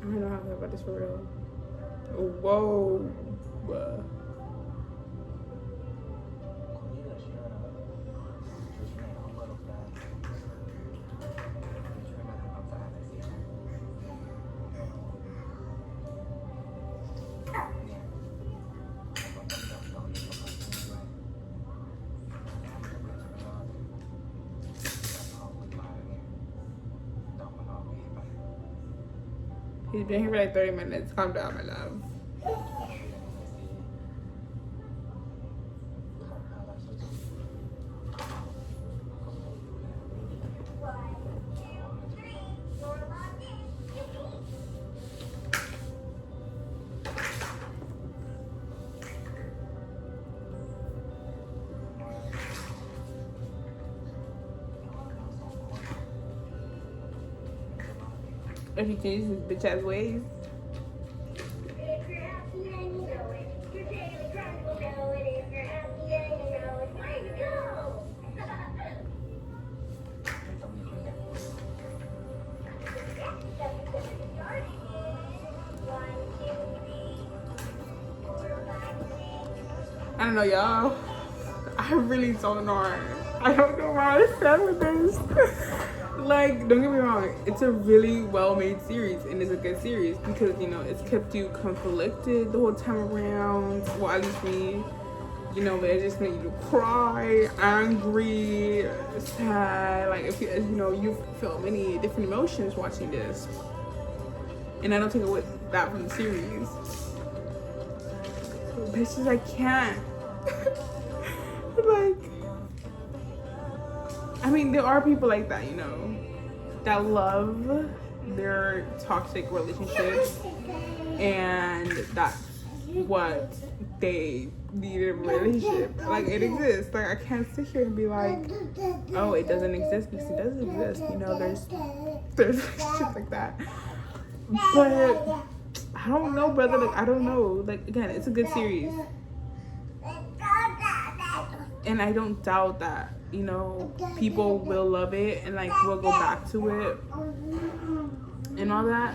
I don't know how to feel about this for real. Whoa. คนที่เหลือเชื่อนะอยู่ที่ไหนห้องก็หลบได้ช่วยมาทำความสะอาดหน่อยสิ He's been here for like 30 minutes. Calm down, my love. 'If he changes his bitch ass ways. If you're happy and you know it, your daily grind will know it. If you're happy and you know it, where you go? ไม่ต้องมีคนแบบ Next episode is starting. 1, 2, 3, 4, 5, 6. I don't know, y'all. I really don't know. I don't know why I said with this. Like, don't get me wrong, it's a really well-made series, and it's a good series because, you know, it's kept you conflicted the whole time around. Well, at least me. You know, but it just made you cry, angry, sad. Like, if you know, you feel many different emotions watching this. And I don't take away that from the series. Bitches, I can't. Like, I mean, there are people like that, you know, that love their toxic relationships, and that's what they need in a relationship. Like, it exists. Like, I can't sit here and be like, oh, it doesn't exist, because it does exist. You know, there's shit like that. But I don't know, brother. Like, I don't know. Like, again, it's a good series, and I don't doubt that, you know, people will love it and like will go back to it and all that.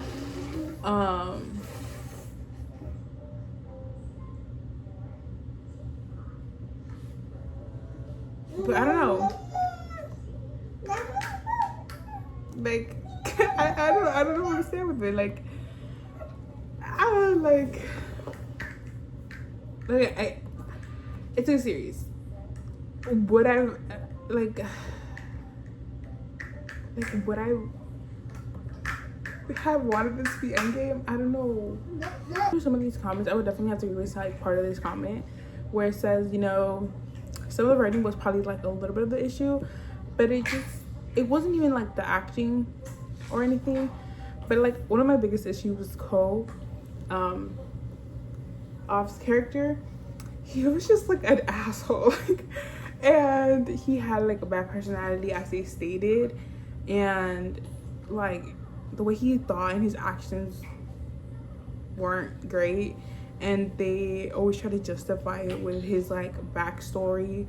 But I don't know. Like, I don't know what to say with it. Like, it's a series. Would I would I have wanted this to be Endgame? I don't know. Some of these comments, I would definitely have to erase like part of this comment where it says, you know, some of the writing was probably like a little bit of the issue, but it wasn't even like the acting or anything. But like, one of my biggest issues was Cole, Off's character. He was just like an asshole. Like, and he had like a bad personality, as they stated, and like the way he thought and his actions weren't great, and they always try to justify it with his like backstory.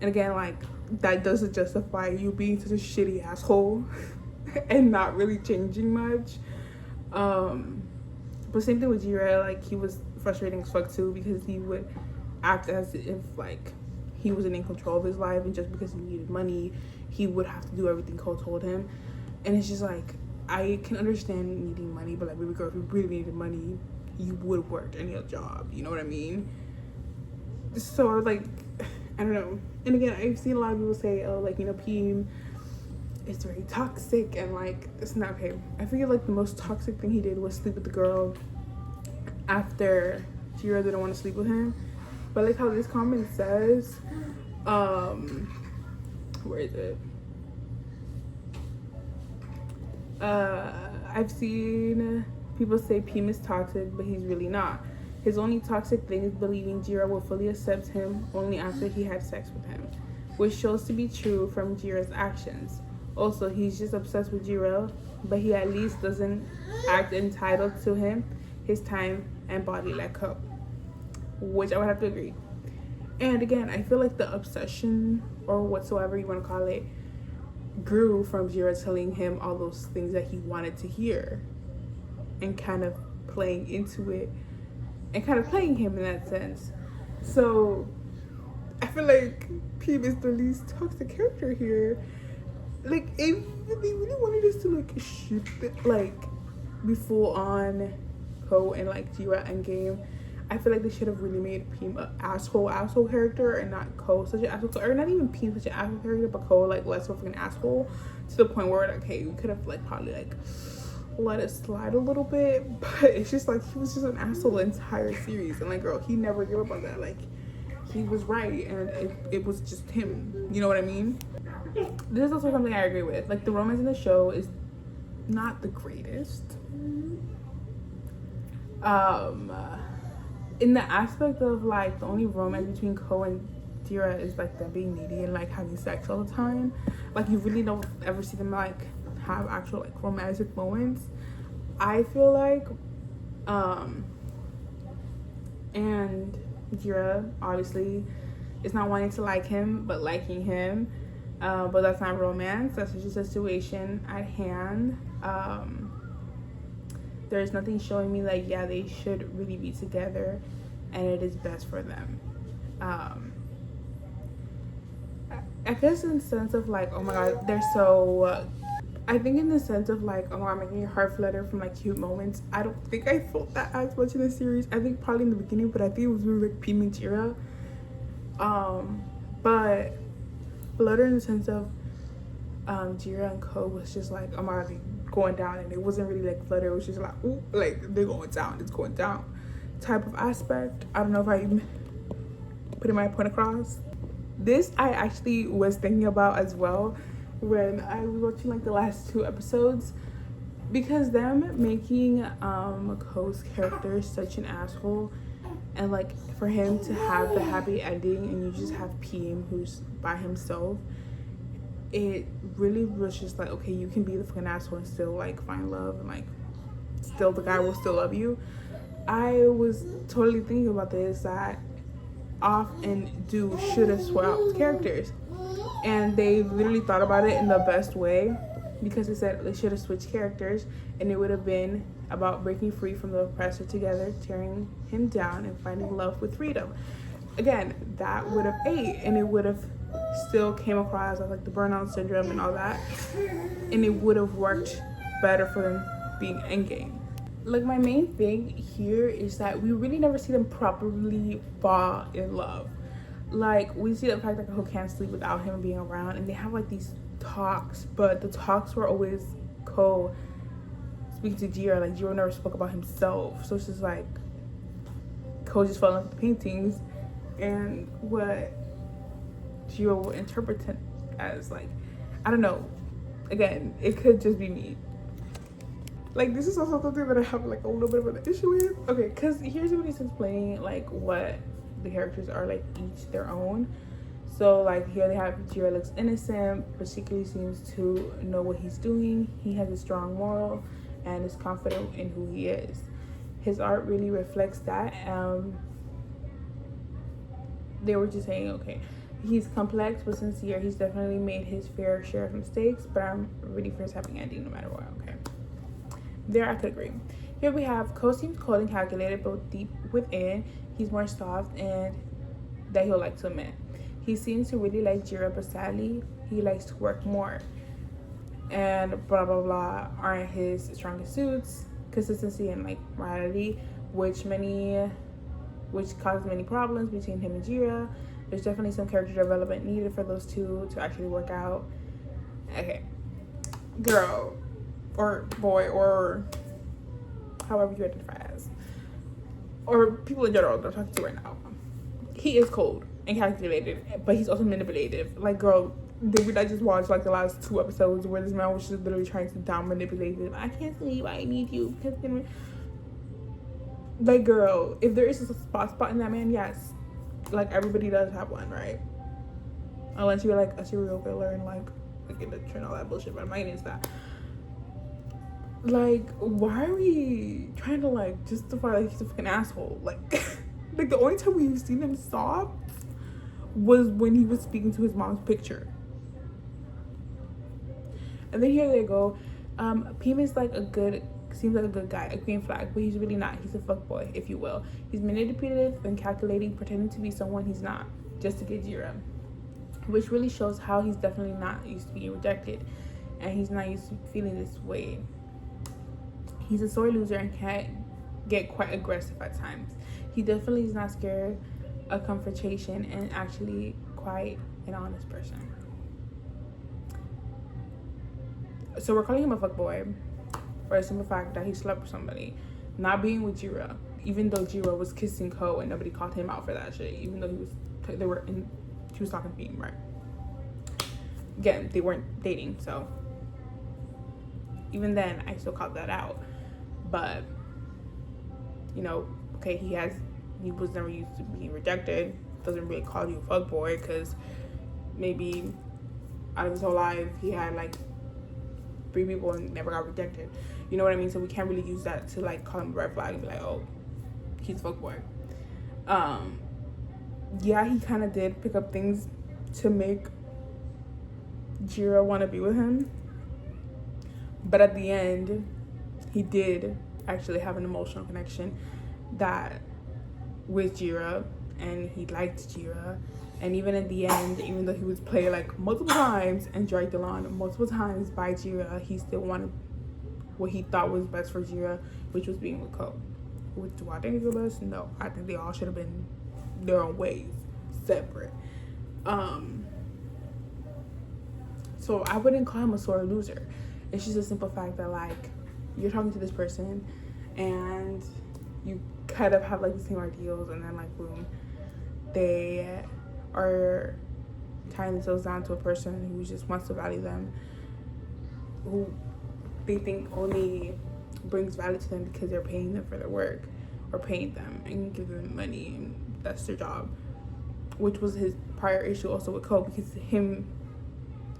And again, like, that doesn't justify you being such a shitty asshole and not really changing much. But same thing with Jira. Like, he was frustrating as fuck too, because he would act as if like he wasn't in control of his life, and just because he needed money, he would have to do everything Cole told him. And it's just like, I can understand needing money, but like, baby girl, if you really needed money, you would have worked any other job. You know what I mean? So like, I don't know. And again, I've seen a lot of people say, oh, like, you know, Peem is very toxic, and like, it's not okay. I feel like the most toxic thing he did was sleep with the girl after Jira didn't want to sleep with him. But like how this comment says, where is it? I've seen people say Peem is toxic, but he's really not. His only toxic thing is believing Jira will fully accept him only after he had sex with him, which shows to be true from Jira's actions. Also, he's just obsessed with Jira, but he at least doesn't act entitled to him, his time, and body like Cole, which I would have to agree. And again, I feel like the obsession, or whatsoever you want to call it, grew from Jira telling him all those things that he wanted to hear, and kind of playing into it, and kind of playing him in that sense. So I feel like Peem is the least toxic character here. Like, if they really wanted us to like shoot like be full on Cole and like Jira Endgame, I feel like they should have really made Peem an asshole character, and not Cole such an asshole, or not even Peem such an asshole character, but Cole like less of an asshole, to the point where like, hey, we could have like probably like let it slide a little bit, but it's just like he was just an asshole the entire series. And like, girl, he never gave up on that. Like, he was right, and it was just him. You know what I mean? This is also something I agree with. Like, the romance in the show is not the greatest. In the aspect of like the only romance between Ko and Jira is like them being needy and like having sex all the time. Like, you really don't ever see them like have actual like romantic moments, I feel like. And Jira obviously is not wanting to like him but liking him, but that's not romance. That's just a situation at hand. There's nothing showing me like, yeah, they should really be together and it is best for them. I guess in the sense of like, oh my god, they're so I think in the sense of like, oh my god, making your heart flutter from like cute moments, I don't think I felt that as much in the series. I think probably in the beginning, but I think it was really like Pim and Jira. But flutter in the sense of Jira and Ko was just like, oh my god, they going down, and it wasn't really like flutter. It was just like, ooh, like they're going down, it's going down type of aspect. I don't know if I even putting my point across. This I actually was thinking about as well when I was watching like the last 2 episodes, because them making Ko's character such an asshole, and like for him to have the happy ending and you just have PM who's by himself, it really was just like, okay, you can be the fucking asshole and still like find love, and like still the guy will still love you. I was totally thinking about this, that off and do should have swapped characters, and they literally thought about it in the best way, because they said they should have switched characters and it would have been about breaking free from the oppressor together, tearing him down, and finding love with freedom. Again, that would have ate, and it would have still came across as like the burnout syndrome and all that, and it would have worked better for them being endgame. Like, my main thing here is that we really never see them properly fall in love. Like, we see the fact that Ko can't sleep without him being around, and they have like these talks, but the talks were always Ko speaking to Jiro. Like, Jiro never spoke about himself, so it's just like Ko just fell in love with the paintings, and what Jiro will interpret it as, like, I don't know. Again, it could just be me. Like, this is also something that I have like a little bit of an issue with. Okay, because here's what he's explaining, like what the characters are, like each their own. So like here they have Jiro looks innocent, particularly seems to know what he's doing. He has a strong moral and is confident in who he is. His art really reflects that. They were just saying, okay, he's complex but sincere. He's definitely made his fair share of mistakes, but I'm ready for his happy ending no matter what. Okay, there I could agree. Here we have Ko seems cold and calculated, but deep within he's more soft, and that he'll like to admit. He seems to really like Jiro, but sadly he likes to work more, and blah blah blah aren't his strongest suits. Consistency and like morality, which causes many problems between him and Jiro. There's definitely some character development needed for those two to actually work out. Okay, girl or boy or however you identify as, or people in general that I'm talking to right now, he is cold and calculated, but he's also manipulative. Like, girl, did we not just watch like the last 2 episodes where this man was just literally trying to down manipulate him? I can't sleep, I need you, because like, girl, if there is a spot in that man, yes, like everybody does have one, right? Unless you're like a serial killer and like in the trend, all that bullshit, but mine is that. Like, why are we trying to like justify like he's a fucking asshole? Like, like the only time we've seen him soft was when he was speaking to his mom's picture. And then here they go. Pim is like seems like a good guy, a green flag, but he's really not. He's a fuckboy, if you will. He's manipulative and calculating, pretending to be someone he's not, just to get Jiro. Which really shows how he's definitely not used to being rejected, and he's not used to feeling this way. He's a sore loser and can get quite aggressive at times. He definitely is not scared of confrontation and actually quite an honest person. So we're calling him a fuckboy. for the simple fact that he slept with somebody, not being with Jira, even though Jira was kissing Ko and nobody called him out for that shit, even though she was talking to me, right? Again, they weren't dating, so even then I still called that out. But you know, okay, he was never used to being rejected, doesn't really call you a fuckboy, because maybe out of his whole life he had like 3 people and never got rejected, you know what I mean? So we can't really use that to like call him a red flag and be like, oh, he's a fuckboy. Yeah, he kind of did pick up things to make Jira want to be with him, but at the end he did actually have an emotional connection that with Jira, and he liked Jira. And even at the end, even though he was played like multiple times and dragged along multiple times by Jira, he still wanted what he thought was best for Jira, which was being with Ko. Which, do I think is the best? No, I think they all should have been their own ways, separate. So I wouldn't call him a sore loser. It's just a simple fact that like you're talking to this person and you kind of have like the same ideals, and then like boom, they are tying themselves down to a person who just wants to value them, who they think only brings value to them because they're paying them for their work or paying them and giving them money, and that's their job, which was his prior issue also with Ko, because him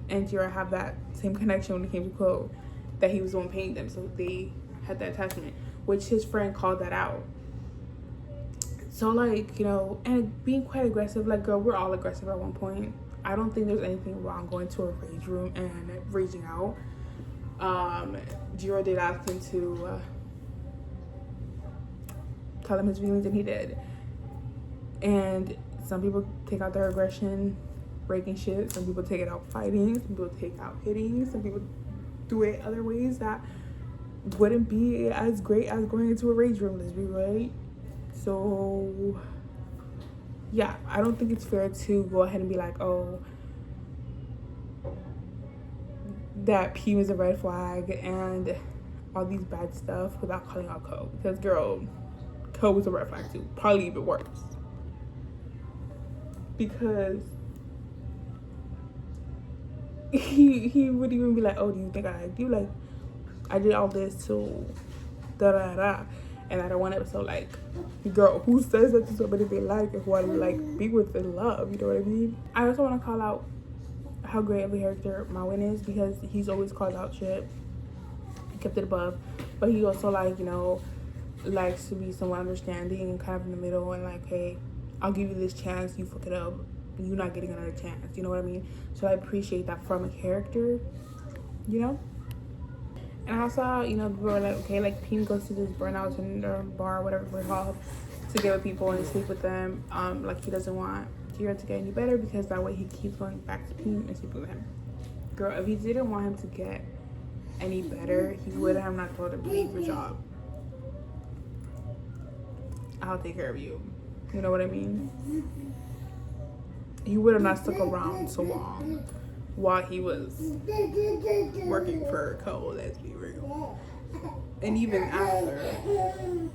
and Jira have that same connection when it came to Ko, that he was the one paying them, so they had that attachment, which his friend called that out. So like, you know, and being quite aggressive, like girl, we're all aggressive at one point. I don't think there's anything wrong going to a rage room and raging out. Jiro did ask him to tell him his feelings, and he did. And some people take out their aggression breaking shit, some people take it out fighting, some people take out hitting, some people do it other ways that wouldn't be as great as going into a rage room, let's be right. So yeah, I don't think it's fair to go ahead and be like, oh, that P was a red flag and all these bad stuff without calling out Ko, because girl, Ko was a red flag too, probably even worse, because he would even be like, oh, do you think I like you? Like, I did all this to da da da, and I don't want it. So like, girl, who says that to somebody they like and want to like be with in love? You know what I mean? I also want to call out how great of a character Marwin is, because he's always called out shit, he kept it above, but he also like, you know, likes to be somewhat understanding and kind of in the middle, and like, hey, I'll give you this chance, you fuck it up, you're not getting another chance, you know what I mean? So I appreciate that from a character, you know? And also, you know, people are like, okay, like Pim goes to this Burnout Syndrome bar, whatever we're called, to get with people and sleep with them. Like he doesn't want Jira to get any better, because that way he keeps going back to Pim and sleeping with him. Girl, if he didn't want him to get any better, he would have not told him to leave your job. I'll take care of you. You know what I mean? He would have not stuck around so long while he was working for Ko, let's be real. And even after,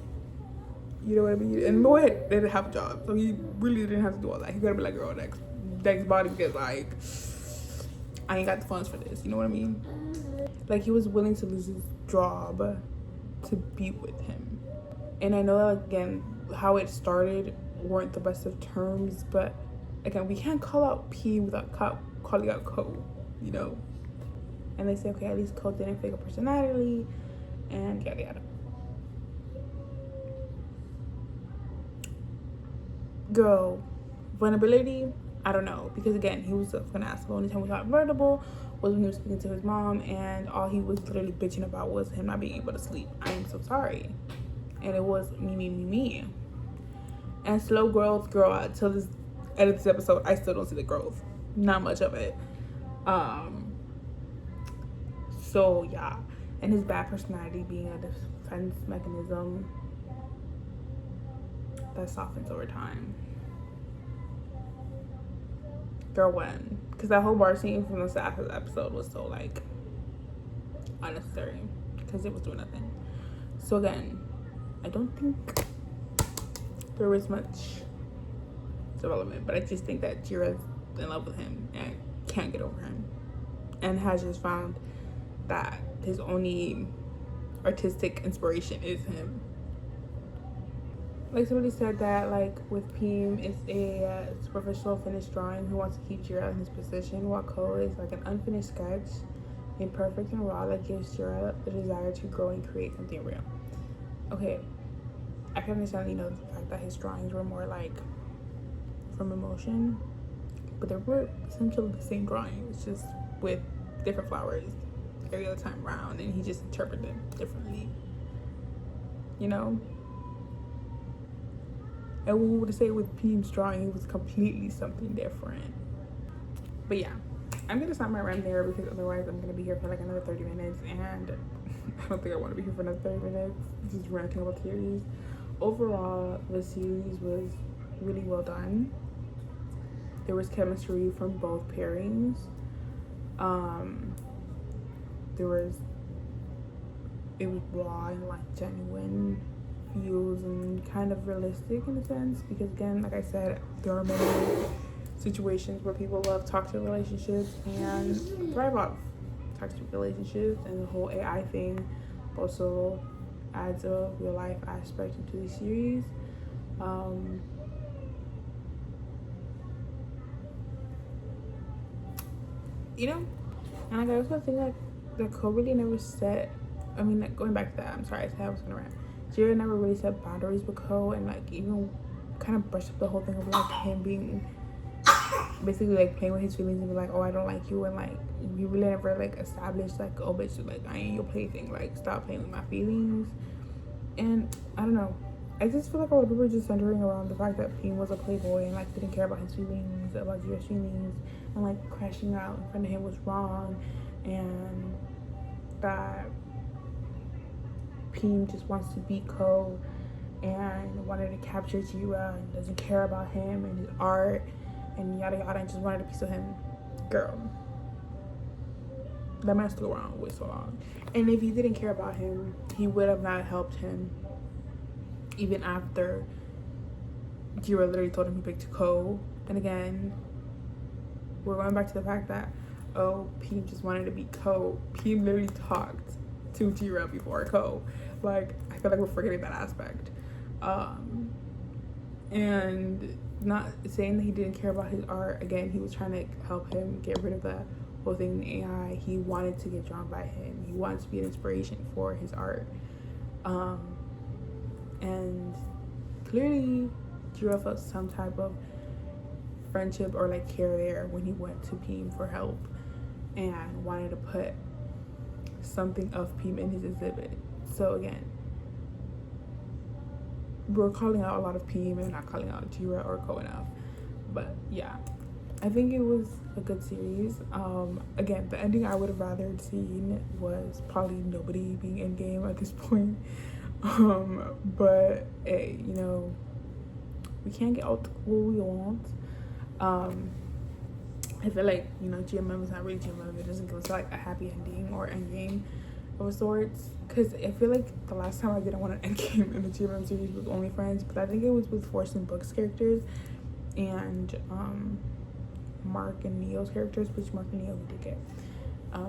you know what I mean? And Boy didn't have a job, so he really didn't have to do all that. He gotta be like, girl, next body, because like, I ain't got the funds for this, you know what I mean? Like, he was willing to lose his job to be with him. And I know that, again, how it started weren't the best of terms, but again, we can't call out P without calling out Ko, you know? And they say, okay, at least Ko didn't fake a personality, and yada yada. Girl, vulnerability, I don't know, because again, he was a fucking asshole. The only time we got vulnerable was when he was speaking to his mom, and all he was literally bitching about was him not being able to sleep. I am so sorry. And it was me. And slow growth, girl, until this end of this episode, I still don't see the growth. Not much of it. So yeah, and his bad personality being a defense mechanism that softens over time. Girl, when? Because that whole bar scene from the last episode was so like unnecessary. because it was doing nothing. So again, I don't think there was much development, but I just think that Jira's in love with him and can't get over him, and has just found that his only artistic inspiration is him. Like somebody said that like with Pim, it's a superficial finished drawing who wants to keep Jira in his position, while Ko is like an unfinished sketch, imperfect and raw, that gives Jira the desire to grow and create something real. Okay, I can understand, you know, the fact that his drawings were more like from emotion, but they were essentially the same drawings, just with different flowers every other time around, and he just interpreted them differently, you know. And we would say with Pim's drawing, it was completely something different. But yeah, I'm gonna stop my rant there because otherwise I'm gonna be here for like another 30 minutes, and I don't think I want to be here for another 30 minutes just ranting about the series. Overall, the series was really well done. There was chemistry from both pairings. It was raw and like genuine feels and kind of realistic in a sense, because again, like I said, there are many situations where people love toxic relationships and thrive off toxic relationships, and the whole AI thing also adds a real life aspect into the series. You know, and like I also think like that Ko really never set, I mean, like, going back to that, I'm sorry, I said I was gonna rant. Jira never really set boundaries with Ko, and like even kind of brushed up the whole thing of like him being basically like playing with his feelings and be like, oh, I don't like you, and like we really never like established like, oh bitch, like I ain't your plaything, like stop playing with my feelings. And I don't know, I just feel like all we were just centering around the fact that Pim was a playboy and like didn't care about his feelings, about Jira's feelings, and like crashing out in front of him was wrong, and that Pim just wants to be Ko and wanted to capture Jira and doesn't care about him and his art and yada yada, and just wanted a piece of him. Girl, that man stuck around way so long, and if he didn't care about him, he would have not helped him even after Jira literally told him he picked Ko. And again, we're going back to the fact that, oh, Pim just wanted to be Ko. Pim literally talked to Jira before Ko. Like, I feel like we're forgetting that aspect. And not saying that he didn't care about his art. Again, he was trying to help him get rid of the whole thing in AI. He wanted to get drawn by him. He wanted to be an inspiration for his art. And clearly Jira felt some type of friendship or like care there when he went to Pim for help and wanted to put something of Pim in his exhibit. So again, we're calling out a lot of Pim and not calling out Jira or Ko enough. But yeah, I think it was a good series. Again, the ending I would have rather seen was probably nobody being in game at this point. But hey, you know, we can't get out what we want. I feel like, you know, GMM is not really GMM. It doesn't give us like a happy ending or end game of sorts, because I feel like the last time I didn't want an end game in the GMM series was Only Friends, but I think it was with Force and Book's characters and Mark and Neo's characters, which Mark and Neo we did get.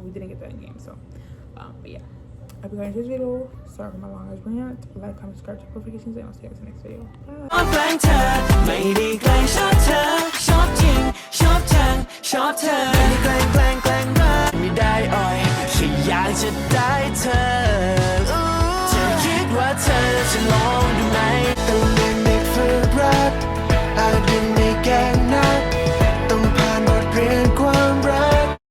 We didn't get that end game, so but yeah, I hope you guys enjoyed this video. Sorry for my long ass rant. Like, comment, subscribe, turn notifications, and I'll see you guys in the next video. Bye.